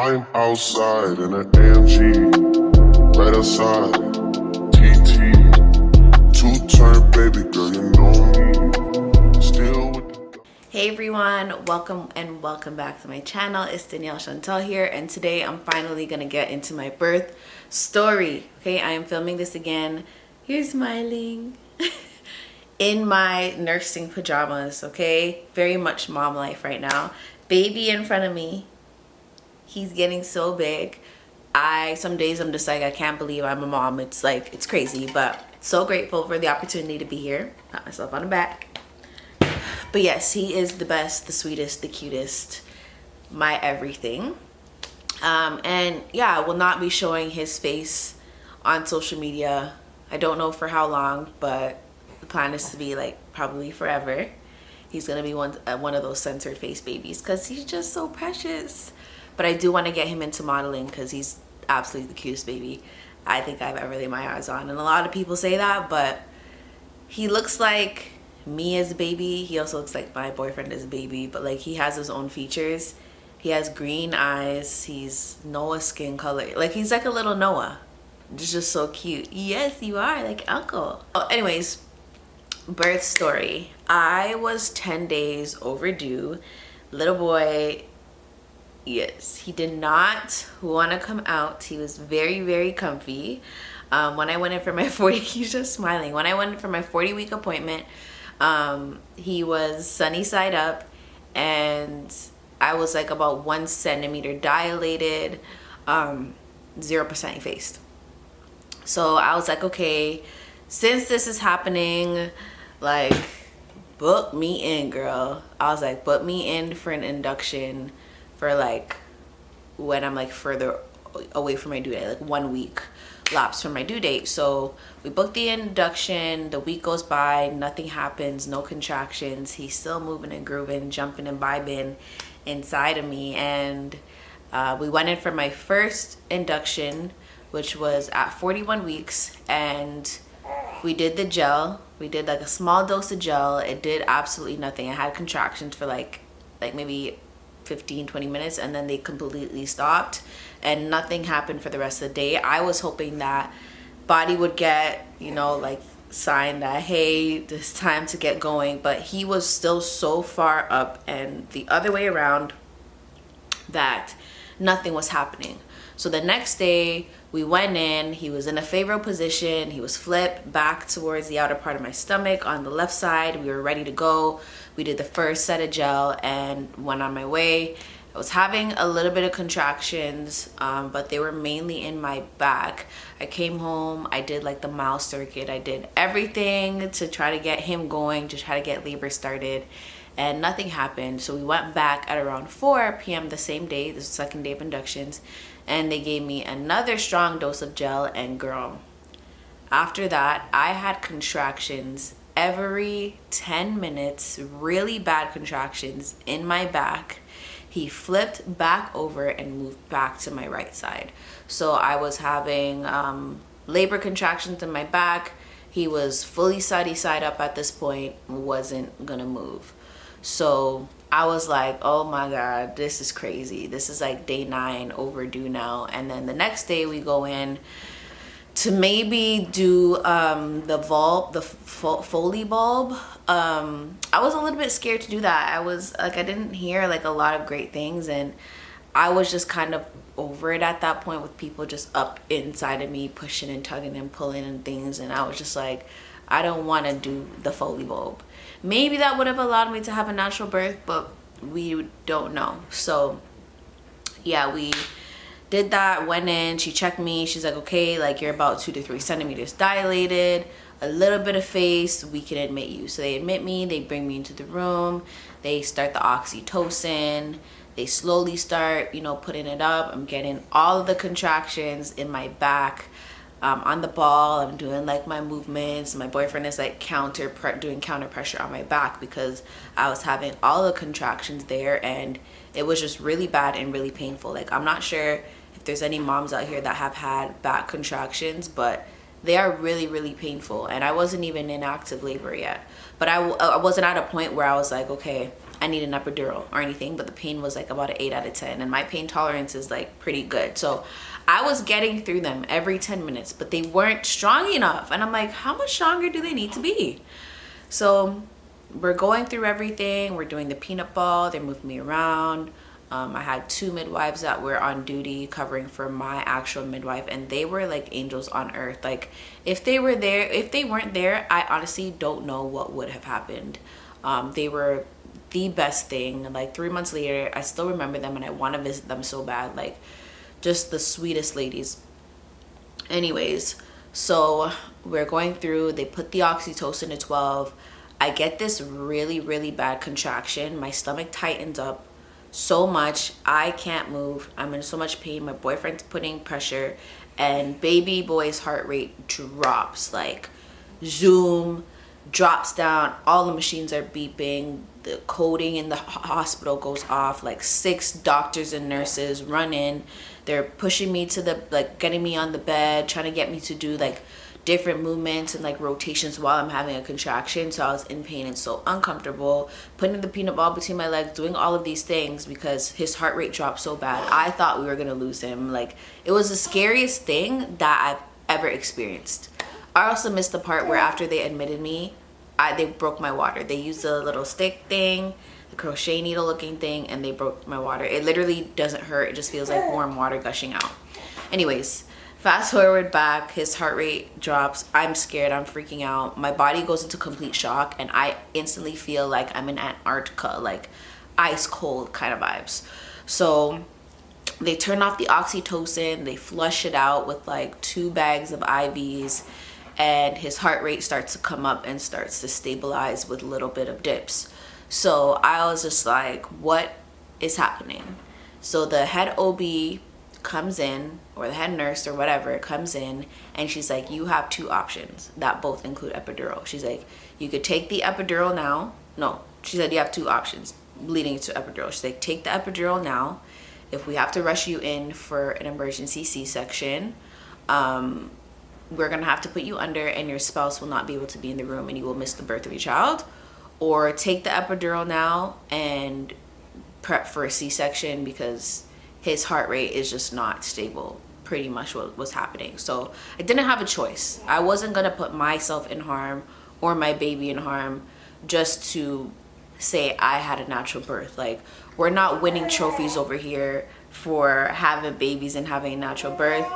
I'm outside in an AMG, right outside, TT, two-turn baby girl, you know me, still with the... Hey everyone, welcome back to my channel. It's Danielle Shantal here, and today I'm finally gonna get into my birth story. Okay, I am filming this again. You're smiling. In my nursing pajamas, okay? Very much mom life right now. Baby in front of me. He's getting so big. Some days I'm just like, I can't believe I'm a mom. It's like, it's crazy, but so grateful for the opportunity to be here. Pat myself on the back. But yes, he is the best, the sweetest, the cutest, my everything. And yeah, I will not be showing his face on social media. I don't know for how long, but the plan is to be like probably forever. He's gonna be one of those censored face babies because he's just so precious. But I do want to get him into modeling because he's absolutely the cutest baby I think I've ever laid my eyes on. And a lot of people say that, but he looks like me as a baby. He also looks like my boyfriend as a baby, but like he has his own features. He has green eyes. He's Noah skin color. Like he's like a little Noah. Just so cute. Yes, you are like uncle. Oh, anyways, birth story. I was 10 days overdue. Little boy, yes, he did not want to come out. He was very, very comfy. When I went in for my 40, he's just smiling. When I went in for my 40-week appointment, he was sunny side up, and I was like about 1 centimeter dilated, 0% effaced. So I was like, okay, since this is happening, like, book me in, girl. I was like, book me in for an induction for like when I'm like further away from my due date, like 1 week lapse from my due date. So we booked the induction. The week goes by, nothing happens, no contractions. He's still moving and grooving, jumping and vibing inside of me. And we went in for my first induction, which was at 41 weeks, and we did the gel. We did like a small dose of gel. It did absolutely nothing. I had contractions for like maybe 15-20 minutes, and then they completely stopped and nothing happened for the rest of the day. I was hoping that body would get, you know, like sign that, hey, it's time to get going, but he was still so far up and the other way around that nothing was happening. So the next day we went in, he was in a favorable position. He was flipped back towards the outer part of my stomach on the left side. We were ready to go. We did the first set of gel and went on my way. I was having a little bit of contractions, but they were mainly in my back. I came home, I did like the mile circuit. I did everything to try to get him going, to try to get labor started, and nothing happened. So we went back at around 4 p.m. the same day, the second day of inductions, and they gave me another strong dose of gel, and girl, after that, I had contractions every 10 minutes, really bad contractions in my back. He flipped back over and moved back to my right side. So I was having labor contractions in my back. He was fully sunny side up at this point, wasn't gonna move. So I was like, oh my God, this is crazy. This is like day 9 overdue now. And then the next day we go in to maybe do the Foley bulb. I was a little bit scared to do that. I was like, I didn't hear like a lot of great things, and I was just kind of over it at that point with people just up inside of me pushing and tugging and pulling and things, and I was just like, I don't want to do the Foley bulb. Maybe that would have allowed me to have a natural birth, but we don't know. So yeah, we did that, went in, she checked me, she's like, okay, like you're about 2 to 3 centimeters dilated, a little bit of face, we can admit you. So they admit me, they bring me into the room, they start the oxytocin, they slowly start, you know, putting it up. I'm getting all of the contractions in my back. On the ball, I'm doing like my movements. My boyfriend is like doing counter pressure on my back because I was having all the contractions there, and it was just really bad and really painful. Like, I'm not sure if there's any moms out here that have had back contractions, but they are really, really painful. And I wasn't even in active labor yet, but I wasn't at a point where I was like, okay, I need an epidural or anything, but the pain was like about an 8 out of 10, and my pain tolerance is like pretty good. So I was getting through them every 10 minutes, but they weren't strong enough. And I'm like, how much stronger do they need to be? So we're going through everything. We're doing the peanut ball. They moved me around. I had 2 midwives that were on duty covering for my actual midwife, and they were like angels on earth. Like if they weren't there, I honestly don't know what would have happened. They were the best thing. Like 3 months later, I still remember them and I want to visit them so bad. Like just the sweetest ladies. Anyways, so we're going through, they put the oxytocin at 12. I get this really, really bad contraction. My stomach tightens up so much. I can't move. I'm in so much pain. My boyfriend's putting pressure, and baby boy's heart rate drops, like zoom, drops down. All the machines are beeping. The coding in the hospital goes off. Like 6 doctors and nurses run in. They're pushing me to the, like getting me on the bed, trying to get me to do like different movements and like rotations while I'm having a contraction. So I was in pain and so uncomfortable, putting the peanut ball between my legs, doing all of these things because his heart rate dropped so bad. I thought we were gonna lose him. Like it was the scariest thing that I've ever experienced. I also missed the part where after they admitted me, they broke my water. They used a little stick thing, the crochet needle looking thing, and they broke my water. It literally doesn't hurt. It just feels like warm water gushing out. Anyways, fast forward back, his heart rate drops. I'm scared. I'm freaking out. My body goes into complete shock, and I instantly feel like I'm in Antarctica, like ice cold kind of vibes. So they turn off the oxytocin. They flush it out with like 2 bags of IVs, and his heart rate starts to come up and starts to stabilize with a little bit of dips. So I was just like, what is happening? So the head OB comes in, or the head nurse or whatever comes in, and she's like, you have 2 options that both include epidural. She's like, you could take the epidural now. No, she said you have 2 options leading to epidural. She's like, take the epidural now. If we have to rush you in for an emergency C-section, we're gonna have to put you under, and your spouse will not be able to be in the room, and you will miss the birth of your child. Or take the epidural now and prep for a C-section because his heart rate is just not stable. Pretty much what was happening. So I didn't have a choice. I wasn't gonna put myself in harm or my baby in harm just to say I had a natural birth. Like, we're not winning trophies over here for having babies and having a natural birth.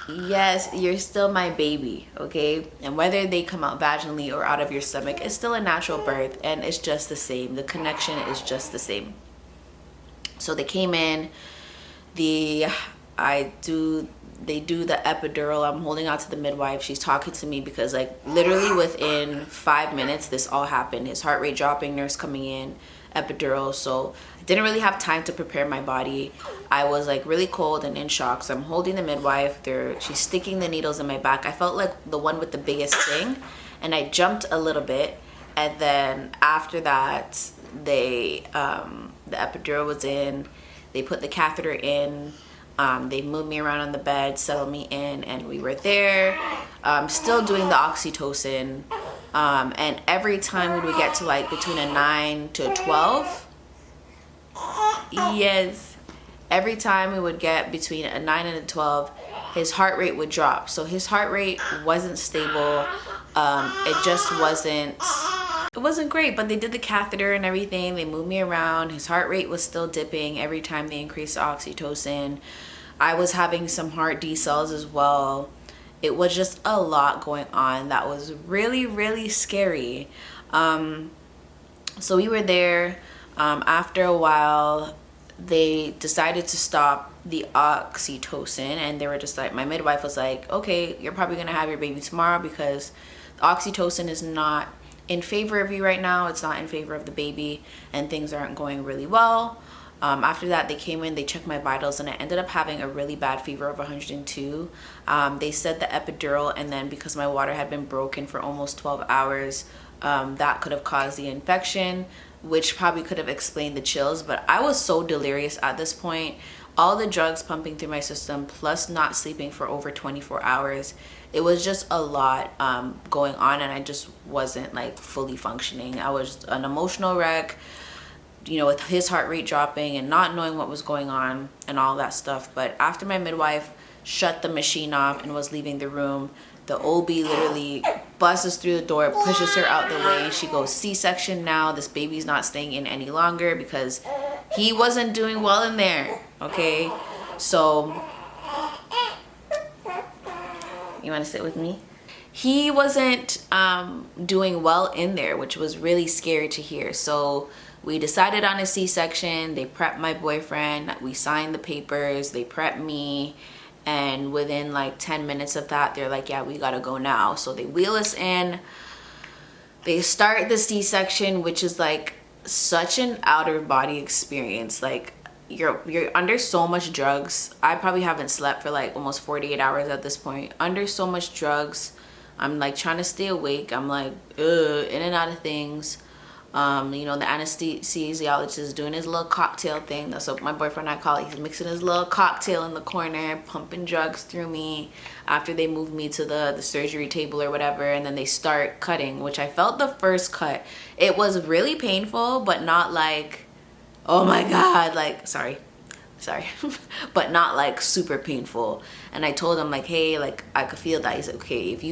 Yes, you're still my baby, okay? And whether they come out vaginally or out of your stomach, it's still a natural birth, and it's just the same. The connection is just the same. So they came in, they do the epidural. I'm holding on to the midwife. She's talking to me because like literally within 5 minutes this all happened. His heart rate dropping, nurse coming in, epidural. So I didn't really have time to prepare my body. I was like really cold and in shock. So I'm holding the midwife. She's sticking the needles in my back. I felt like the one with the biggest thing, and I jumped a little bit. And then after that, the epidural was in. They put the catheter in. They moved me around on the bed, settled me in, and we were there, still doing the oxytocin. And every time we would get to like between a 9 to a 12, yes, every time we would get between a 9 and a 12, his heart rate would drop. So his heart rate wasn't stable. It wasn't great, but they did the catheter and everything. They moved me around. His heart rate was still dipping every time they increased the oxytocin. I was having some heart decels as well. It was just a lot going on that was really, really scary. So we were there. After a while, they decided to stop the oxytocin, and they were just like, my midwife was like, okay, you're probably gonna have your baby tomorrow because the oxytocin is not in favor of you right now. It's not in favor of the baby, and things aren't going really well. After that, they came in, they checked my vitals, and I ended up having a really bad fever of 102. They said the epidural, and then because my water had been broken for almost 12 hours, that could have caused the infection, which probably could have explained the chills. But I was so delirious at this point. all the drugs pumping through my system, plus not sleeping for over 24 hours. It was just a lot going on, and I just wasn't like fully functioning. I was an emotional wreck, you know, with his heart rate dropping and not knowing what was going on and all that stuff. But after my midwife shut the machine off and was leaving the room, the OB literally busts through the door, pushes her out the way. She goes, C-section now. This baby's not staying in any longer, because he wasn't doing well in there. Okay, so you want to sit with me? He wasn't doing well in there, which was really scary to hear. So we decided on a C-section. They prepped my boyfriend. We signed the papers. They prepped me. And within like 10 minutes of that, they're like, yeah, we gotta go now. So they wheel us in. They start the C-section, which is like such an outer body experience. Like you're under so much drugs. I probably haven't slept for like almost 48 hours at this point. Under so much drugs. I'm like trying to stay awake. I'm like, in and out of things. You know, the anesthesiologist is doing his little cocktail thing. That's what my boyfriend and I call it. He's mixing his little cocktail in the corner, pumping drugs through me after they move me to the surgery table or whatever. And then they start cutting, which I felt the first cut. It was really painful, but not like, oh my God, like, sorry, but not like super painful. And I told him like, hey, like I could feel that. He's like, okay, if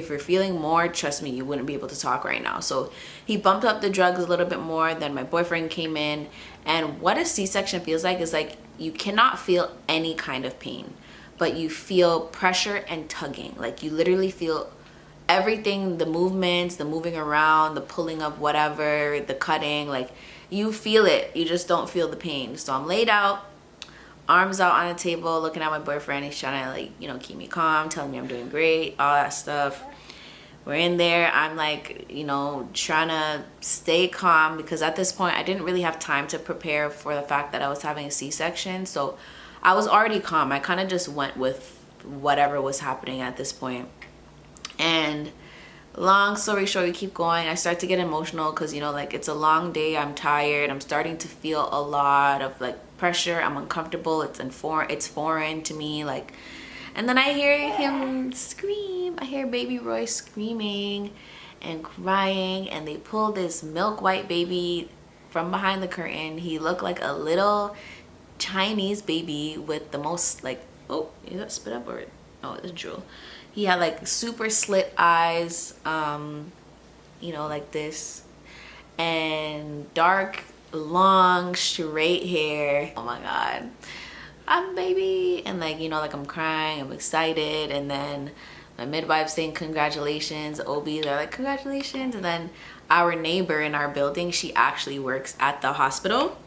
you're feeling more, trust me, you wouldn't be able to talk right now. So he bumped up the drugs a little bit more. Then my boyfriend came in, and what a C-section feels like is like you cannot feel any kind of pain, but you feel pressure and tugging. Like you literally feel everything, the movements, the moving around, the pulling of whatever, the cutting, like you feel it. You just don't feel the pain. So I'm laid out, arms out on the table, looking at my boyfriend. He's trying to like, you know, keep me calm, telling me I'm doing great, all that stuff. We're in there. I'm like, you know, trying to stay calm, because at this point I didn't really have time to prepare for the fact that I was having a C-section. So I was already calm. I kind of just went with whatever was happening at this point. And long story short, we keep going. I start to get emotional because, you know, like it's a long day. I'm tired. I'm starting to feel a lot of like pressure. I'm uncomfortable. It's foreign to me. Like, and then I hear him scream. I hear baby Roy screaming and crying, and they pull this milk white baby from behind the curtain. He looked like a little Chinese baby with the most like, oh, is that spit up or oh, it's drool. He had like super slit eyes, you know, like this, and dark, long, straight hair. Oh my God, I'm baby. And like, you know, like I'm crying, I'm excited. And then my midwife saying congratulations, OBs are like congratulations. And then our neighbor in our building, she actually works at the hospital.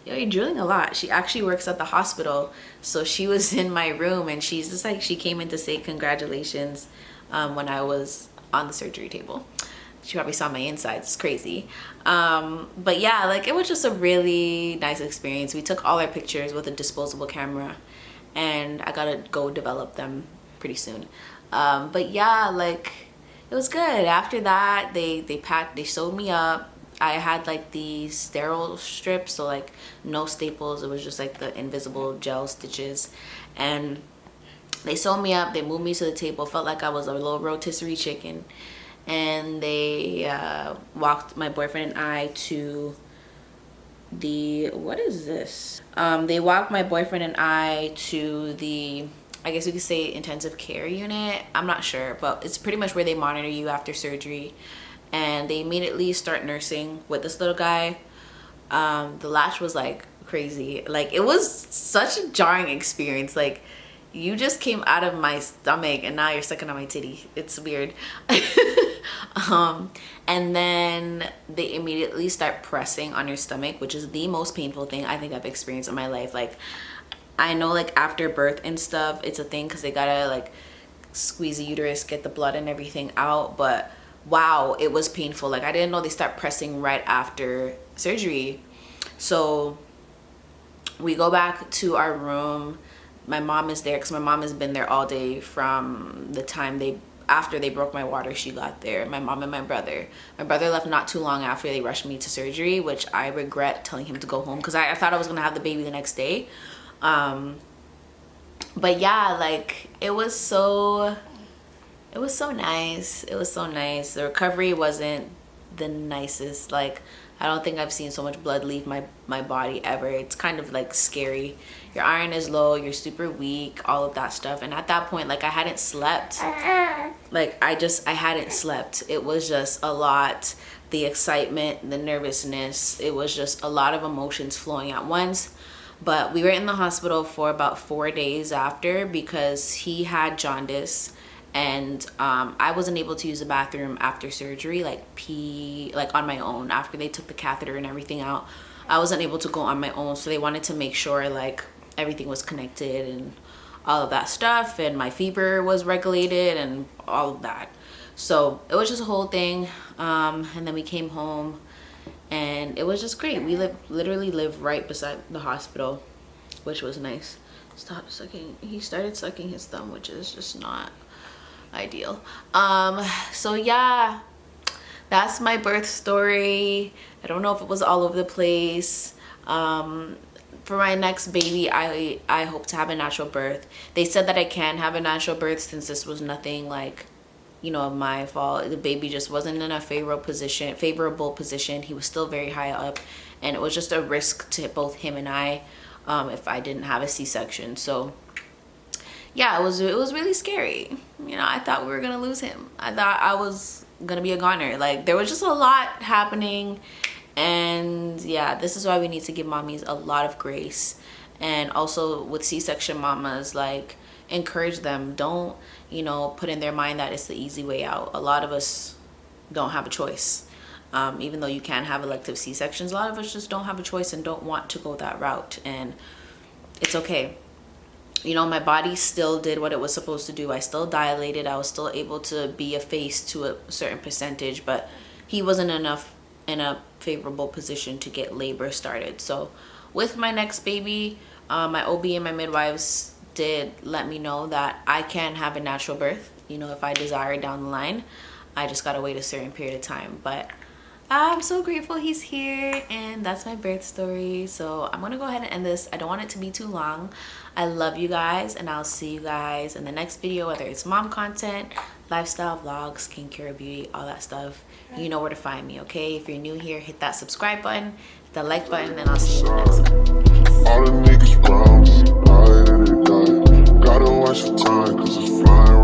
Yo, you're drilling a lot. She actually works at the hospital. So she was in my room, and she's just like, she came in to say congratulations when I was on the surgery table. She probably saw my insides. It's crazy. But yeah, like it was just a really nice experience. We took all our pictures with a disposable camera, and I gotta go develop them pretty soon. But yeah, like it was good. After that, they sewed me up. I had like these sterile strips, so like no staples. It was just like the invisible gel stitches, and they sewed me up. They moved me to the table. Felt like I was a little rotisserie chicken. And they walked my boyfriend and I to the, what is this? They walked my boyfriend and I to the, I guess you could say, intensive care unit. I'm not sure, but it's pretty much where they monitor you after surgery. And they immediately start nursing with this little guy. The latch was like crazy. Like it was such a jarring experience. Like you just came out of my stomach and now you're sucking on my titty. It's weird. And then they immediately start pressing on your stomach, which is the most painful thing I think I've experienced in my life. Like I know like after birth and stuff, it's a thing because they gotta like squeeze the uterus, get the blood and everything out. But wow, it was painful. Like I didn't know they start pressing right after surgery. So we go back to our room. My mom is there because my mom has been there all day from the time after they broke my water. She got there. My mom and my brother left not too long after they rushed me to surgery, which I regret telling him to go home because I thought I was gonna have the baby the next day. But yeah, like it was so nice. It was so nice. The recovery wasn't the nicest. Like I don't think I've seen so much blood leave my body ever. It's kind of like scary. Your iron is low, you're super weak, all of that stuff. And at that point, like I hadn't slept. Like I hadn't slept. It was just a lot. The excitement, the nervousness, it was just a lot of emotions flowing at once. But we were in the hospital for about 4 days after because he had jaundice, and I wasn't able to use the bathroom after surgery, like pee, like on my own. After they took the catheter and everything out, I wasn't able to go on my own, so they wanted to make sure like everything was connected and all of that stuff, and my fever was regulated and all of that. So it was just a whole thing. And then we came home and it was just great. We literally live right beside the hospital, which was nice. Stop sucking. He started sucking his thumb, which is just not ideal. So yeah, that's my birth story. I don't know if it was all over the place. For my next baby, I hope to have a natural birth. They said that I can have a natural birth since this was nothing like, you know, my fault. The baby just wasn't in a favorable position. He was still very high up, and it was just a risk to both him and I if I didn't have a C-section. So yeah, it was really scary. You know, I thought we were gonna lose him. I thought I was gonna be a goner. Like there was just a lot happening, and yeah, this is why we need to give mommies a lot of grace. And also with C-section mamas, like encourage them. Don't, you know, put in their mind that it's the easy way out. A lot of us don't have a choice. Even though you can have elective C-sections, a lot of us just don't have a choice and don't want to go that route, and it's okay. You know, my body still did what it was supposed to do. I still dilated. I was still able to be a face to a certain percentage, but he wasn't enough in a favorable position to get labor started. So with my next baby, my OB and my midwives did let me know that I can have a natural birth, you know, if I desire down the line. I just gotta wait a certain period of time. But I'm so grateful he's here, and that's my birth story. So I'm gonna go ahead and end this. I don't want it to be too long. I love you guys, and I'll see you guys in the next video, whether it's mom content, lifestyle vlogs, skincare, beauty, all that stuff. You know where to find me, okay? If you're new here, hit that subscribe button, hit that like button, and I'll see you in the next one. Peace. All the niggas brown, higher than they die. Gotta watch the time, cause it's flying.